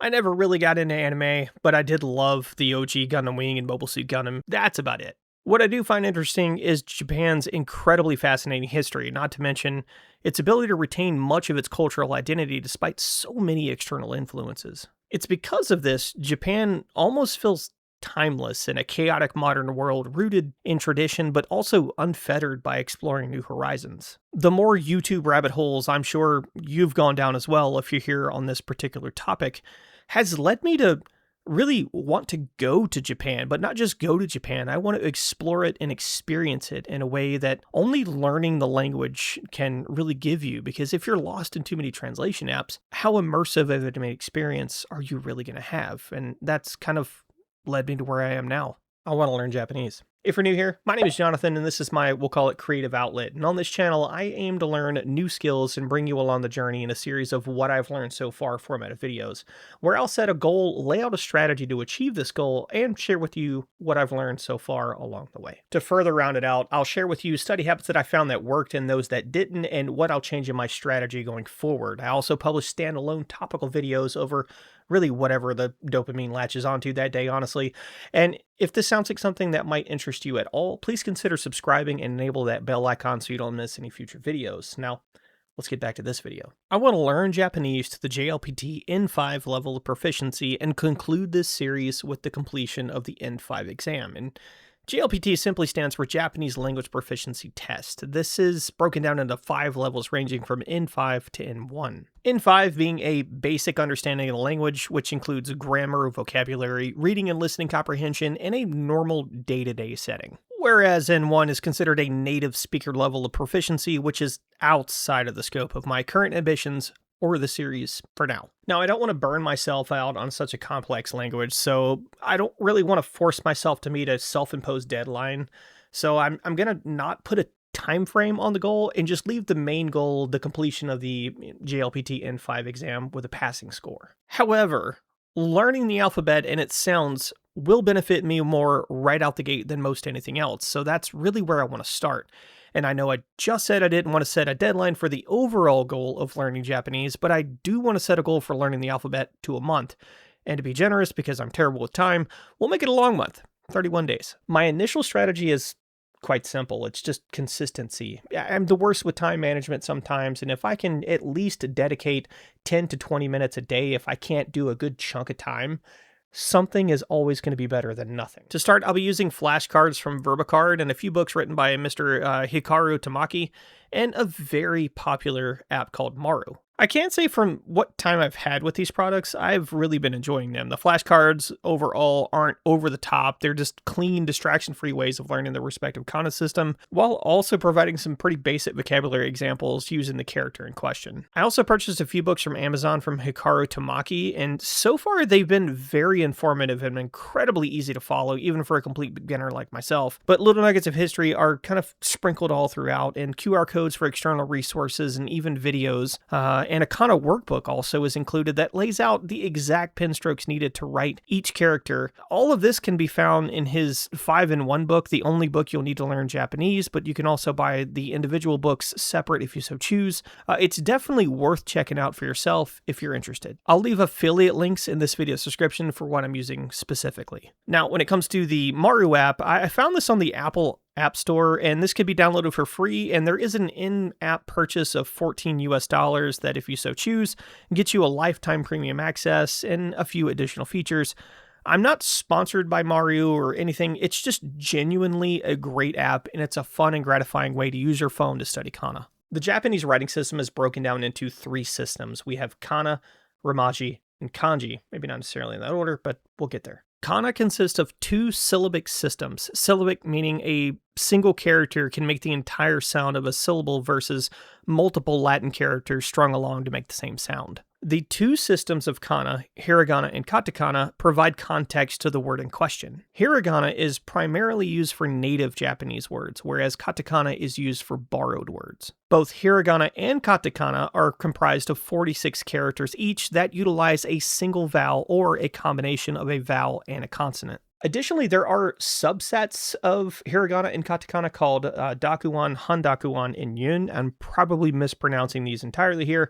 I never really got into anime, but I did love the OG Gundam Wing and Mobile Suit Gundam. That's about it. What I do find interesting is Japan's incredibly fascinating history, not to mention its ability to retain much of its cultural identity despite so many external influences. It's because of this, Japan almost feels timeless in a chaotic modern world rooted in tradition but also unfettered by exploring new horizons. The more YouTube rabbit holes I'm sure you've gone down as well if you're here on this particular topic has led me to really want to go to Japan, but not just go to Japan. I want to explore it and experience it in a way that only learning the language can really give you. Because if you're lost in too many translation apps, how immersive of an experience are you really going to have? And that's kind of led me to where I am now. I want to learn Japanese. If you're new here, my name is Jonathan, and this is my, we'll call it, creative outlet. And on this channel, I aim to learn new skills and bring you along the journey in a series of what I've learned so far format of videos, where I'll set a goal, lay out a strategy to achieve this goal, and share with you what I've learned so far along the way. To further round it out, I'll share with you study habits that I found that worked and those that didn't, and what I'll change in my strategy going forward. I also publish standalone topical videos over really whatever the dopamine latches onto that day, honestly. And if this sounds like something that might interest you at all, please consider subscribing and enable that bell icon so you don't miss any future videos. Now, let's get back to this video. I want to learn Japanese to the JLPT N5 level of proficiency and conclude this series with the completion of the N5 exam. And JLPT simply stands for Japanese Language Proficiency Test. This is broken down into 5 levels ranging from N5 to N1. N5 being a basic understanding of the language, which includes grammar, vocabulary, reading and listening comprehension, in a normal day-to-day setting. Whereas N1 is considered a native speaker level of proficiency, which is outside of the scope of my current ambitions or the series for now. Now, I don't want to burn myself out on such a complex language, so I don't really want to force myself to meet a self-imposed deadline. So I'm going to not put a time frame on the goal and just leave the main goal, the completion of the JLPT N5 exam, with a passing score. However, learning the alphabet and its sounds will benefit me more right out the gate than most anything else, so that's really where I want to start. And I know I just said I didn't want to set a deadline for the overall goal of learning Japanese, but I do want to set a goal for learning the alphabet to a month. And to be generous, because I'm terrible with time, we'll make it a long month, 31 days. My initial strategy is quite simple. It's just consistency. I'm the worst with time management sometimes, and if I can at least dedicate 10 to 20 minutes a day, if I can't do a good chunk of time, something is always going to be better than nothing. To start, I'll be using flashcards from VerbaCard and a few books written by Mr. Hikaru Tamaki, and a very popular app called Maru. I can't say from what time I've had with these products, I've really been enjoying them. The flashcards overall aren't over the top. They're just clean, distraction-free ways of learning the respective kana system, while also providing some pretty basic vocabulary examples using the character in question. I also purchased a few books from Amazon from Hikaru Tamaki, and so far they've been very informative and incredibly easy to follow, even for a complete beginner like myself. But little nuggets of history are kind of sprinkled all throughout, and QR codes for external resources and even videos, and a kana workbook also is included that lays out the exact pen strokes needed to write each character. All of this can be found in his 5-in-1 book, the only book you'll need to learn Japanese, but you can also buy the individual books separate if you so choose. It's definitely worth checking out for yourself if you're interested. I'll leave affiliate links in this video's description for what I'm using specifically. Now, when it comes to the Maru app, I found this on the Apple App Store, and this can be downloaded for free, and there is an in-app purchase of $14 US that, if you so choose, gets you a lifetime premium access and a few additional features. I'm not sponsored by Maru or anything, it's just genuinely a great app, and it's a fun and gratifying way to use your phone to study kana. The Japanese writing system is broken down into 3 systems. We have kana, romaji, and kanji. Maybe not necessarily in that order, but we'll get there. Kana consists of 2 syllabic systems. Syllabic meaning a single character can make the entire sound of a syllable versus multiple Latin characters strung along to make the same sound. The 2 systems of kana, hiragana and katakana, provide context to the word in question. Hiragana is primarily used for native Japanese words, whereas katakana is used for borrowed words. Both hiragana and katakana are comprised of 46 characters each that utilize a single vowel or a combination of a vowel and a consonant. Additionally, there are subsets of hiragana and katakana called dakuan, handakuan, and yun. I'm probably mispronouncing these entirely here.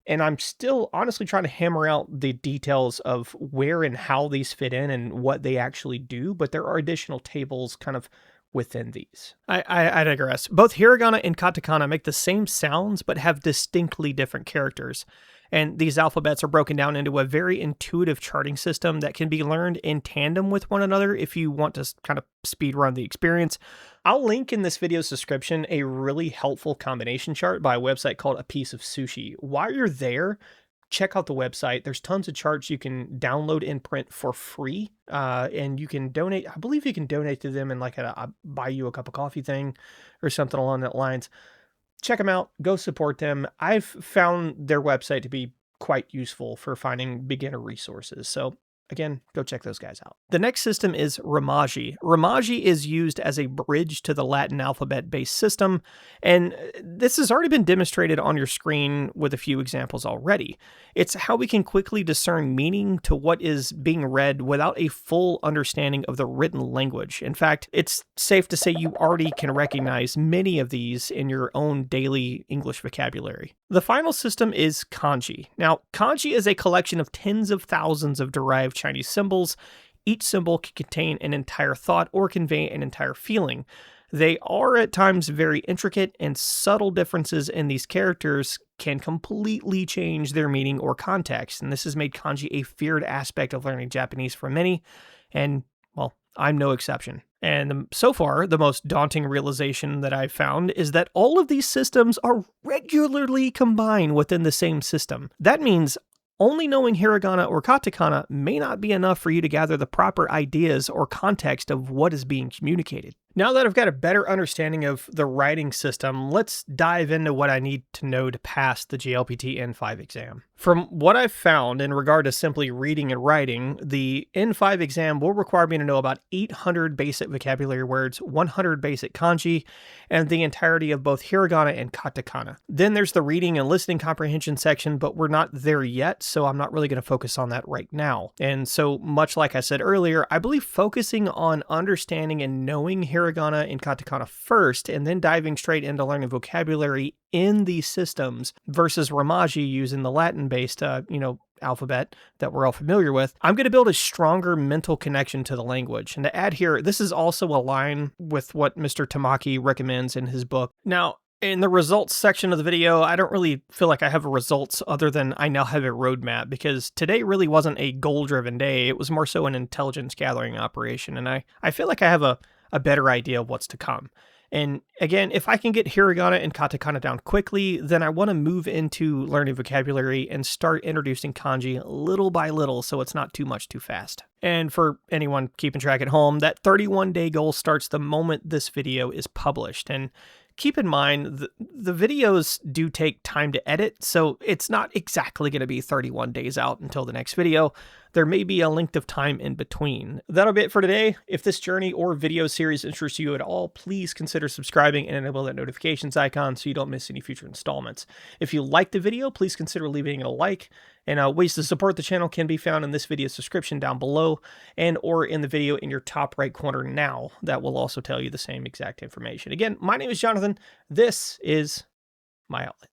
And I'm still honestly trying to hammer out the details of where and how these fit in and what they actually do, but there are additional tables kind of within these. I digress. Both hiragana and katakana make the same sounds, but have distinctly different characters. And these alphabets are broken down into a very intuitive charting system that can be learned in tandem with one another if you want to kind of speed run the experience. I'll link in this video's description a really helpful combination chart by a website called A Piece of Sushi. While you're there, check out the website. There's tons of charts you can download and print for free. And you can donate. I believe you can donate to them in like a buy you a cup of coffee thing or something along that lines. Check them out. Go support them. I've found their website to be quite useful for finding beginner resources. So again, go check those guys out. The next system is Ramaji. Ramaji is used as a bridge to the Latin alphabet-based system, and this has already been demonstrated on your screen with a few examples already. It's how we can quickly discern meaning to what is being read without a full understanding of the written language. In fact, it's safe to say you already can recognize many of these in your own daily English vocabulary. The final system is kanji. Now, kanji is a collection of tens of thousands of derived Chinese symbols. Each symbol can contain an entire thought or convey an entire feeling. They are at times very intricate, and subtle differences in these characters can completely change their meaning or context, and this has made kanji a feared aspect of learning Japanese for many, and, well, I'm no exception. And so far, the most daunting realization that I've found is that all of these systems are regularly combined within the same system. That means only knowing hiragana or katakana may not be enough for you to gather the proper ideas or context of what is being communicated. Now that I've got a better understanding of the writing system, let's dive into what I need to know to pass the JLPT N5 exam. From what I've found in regard to simply reading and writing, the N5 exam will require me to know about 800 basic vocabulary words, 100 basic kanji, and the entirety of both hiragana and katakana. Then there's the reading and listening comprehension section, but we're not there yet, so I'm not really going to focus on that right now. And so, much like I said earlier, I believe focusing on understanding and knowing hiragana and katakana first, and then diving straight into learning vocabulary in these systems versus Ramaji using the Latin-based, alphabet that we're all familiar with, I'm going to build a stronger mental connection to the language. And to add here, this is also a line with what Mr. Tamaki recommends in his book. Now, in the results section of the video, I don't really feel like I have results other than I now have a roadmap, because today really wasn't a goal-driven day. It was more so an intelligence gathering operation, and I feel like I have a better idea of what's to come. And again, if I can get hiragana and katakana down quickly, then I want to move into learning vocabulary and start introducing kanji little by little so it's not too much too fast. And for anyone keeping track at home, that 31-day goal starts the moment this video is published. And keep in mind, the videos do take time to edit, so it's not exactly going to be 31 days out until the next video. There may be a length of time in between. That'll be it for today. If this journey or video series interests you at all, please consider subscribing and enable that notifications icon so you don't miss any future installments. If you liked the video, please consider leaving it a like. And ways to support the channel can be found in this video's description down below, and or in the video in your top right corner now. That will also tell you the same exact information. Again, my name is Jonathan. This is my outlet.